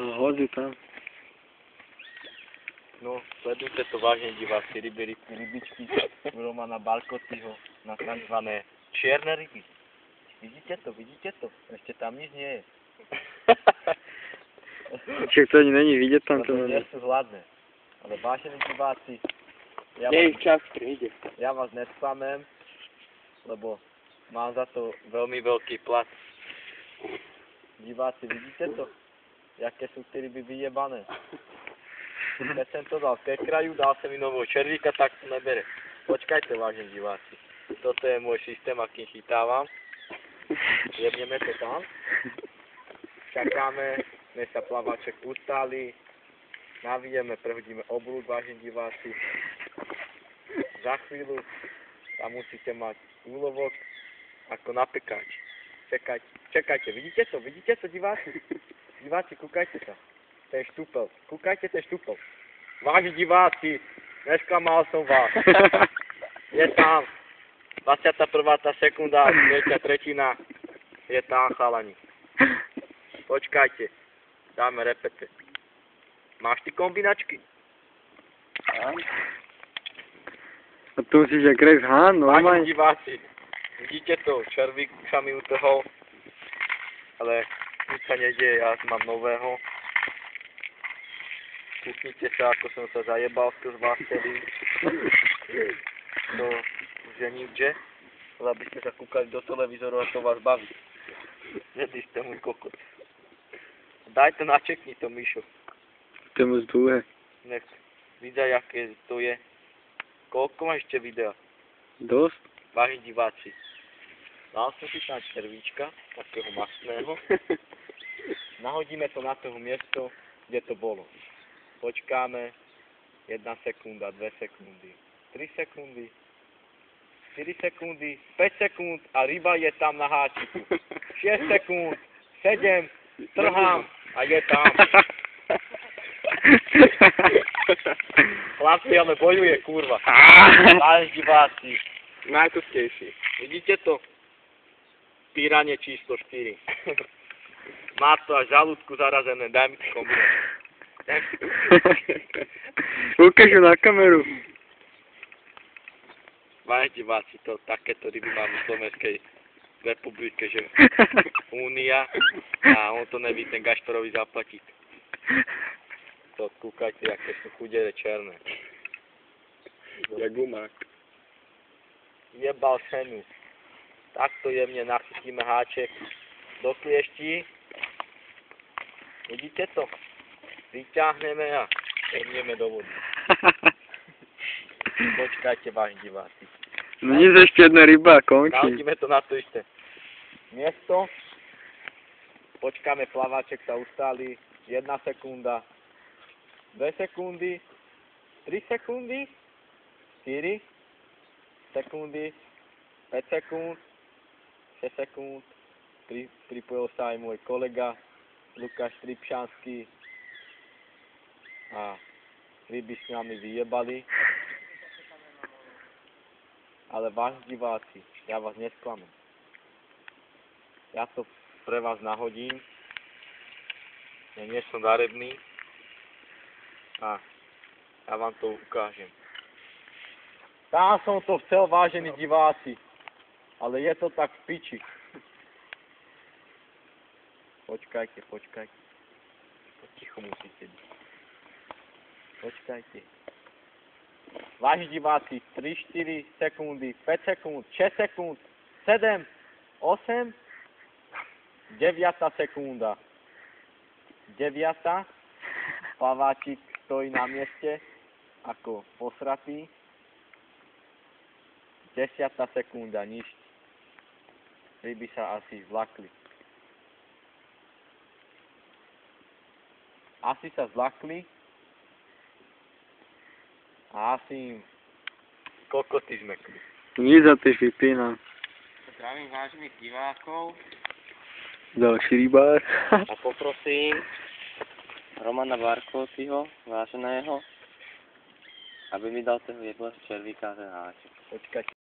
Hodí tam. No, sledujte to vážne diváci, rybičky Romana Barkotyho na tzv. Čierne ryby. Vidíte to? Ešte tam nič nie je. Však to ani není vidět tam to. Lebo nie sú hladné. Ale vážení diváci, Jej čas príde. ja vás nesklamem, lebo mám za to veľmi veľký plat. Diváci, vidíte to? Jaké sú tie ryby vyjebané. Keď som to dal ke kraju, dal som mi nového červíka, tak to nebere. Počkajte, vážení diváci. Toto je môj systém, akým chytávam. Jebneme to tam. Čakáme, než sa plavaček ustáli. Navíjeme, prehodíme oblúk, vážení diváci. Za chvíľu tam musíte mať úlovok ako na pekáč. Čekajte, vidíte to, diváci? Diváci, kúkajte sa. Ten štúpel, kúkajte ten štúpel. Vážení diváci, nesklamal som vás. Je tam 21. sekunda, 3. tretina. Je tam, chalani. Počkajte, dáme repete. Máš ty kombinačky? A tu musíš jak Rex Hahn, Vážení normálne. diváci, vidíte to, červík sa mi utrhol, ale nič sa nedieje, ja mám nového. Kúknite sa, ako som sa zajebal skrz vás celý. To už je nikde, ale aby ste sa kúkali do televízoru a to vás baví. Jedli ste môj kokot. Daj to načekni to, Mišo. To je moc dlhé. Nech videj, aké to je. Koľko máš ešte videa? Dosť? Vážení diváci, dal som si tam červíčka, takého masného. Nahodíme to na toho miesto, kde to bolo. Počkáme 1 sekunda, 2 sekundy, 3 sekundy, 4 sekundy, 5 sekúnd a ryba je tam na háčiku. 6 sekúnd, 7, trhám a je tam. Chlapci, ale bojuje, kurva. Vážení diváci. Najtustejší. Vidíte to? Píranie číslo 4. Má to až žalúdku zarazené, daj mi to kombinačku. Ukážu na kameru. Vážení diváci, to takéto ryby máme v Slovenskej republike, že Únia a on to neví ten Gašporovi zaplatiť. To kúkajte, aké sú chudere černé. Jak gumák. Jebal šenu. Takto jemne nachytíme háček do klieští. Vidíte to? Vyťahneme a jemneme do vody. Počkajte, vážení diváci. No nic, ešte jedna ryba a končí. Nahodíme to na to isté miesto. Počkáme, plaváček sa ustáli. 1 sekunda. 2 sekundy. 3 sekundy. 4 sekundy. 5 sekúnd. 6 sekúnd. Pripojil sa aj môj kolega Lukáš Tripšanský. A ryby s nami vyjebali. Ale vážení diváci, ja vás nesklamem. Ja to pre vás nahodím. Ja nie som darebný. A ja vám to ukážem. Tam som to chcel, vážení diváci. Ale je to tak v piči. Počkajte. Ticho musíte byť. Počkajte. Vážení diváci, 3, 4 sekundy, 5 sekúnd, 6 sekúnd, 7, 8, 9 sekúnda. 9. Plaváčik stojí na mieste ako posratý. 10. sekúnda, nič. Ryby sa asi zlakli. Asi sa zlakli. A asi im kokoty zmekli. Nic za tyž vypínam. Zdravím vážených divákov. Další rybár. A poprosím Romana Barkotyho, váženého, aby mi dal toho jedného červíka ten háček. Počkajte.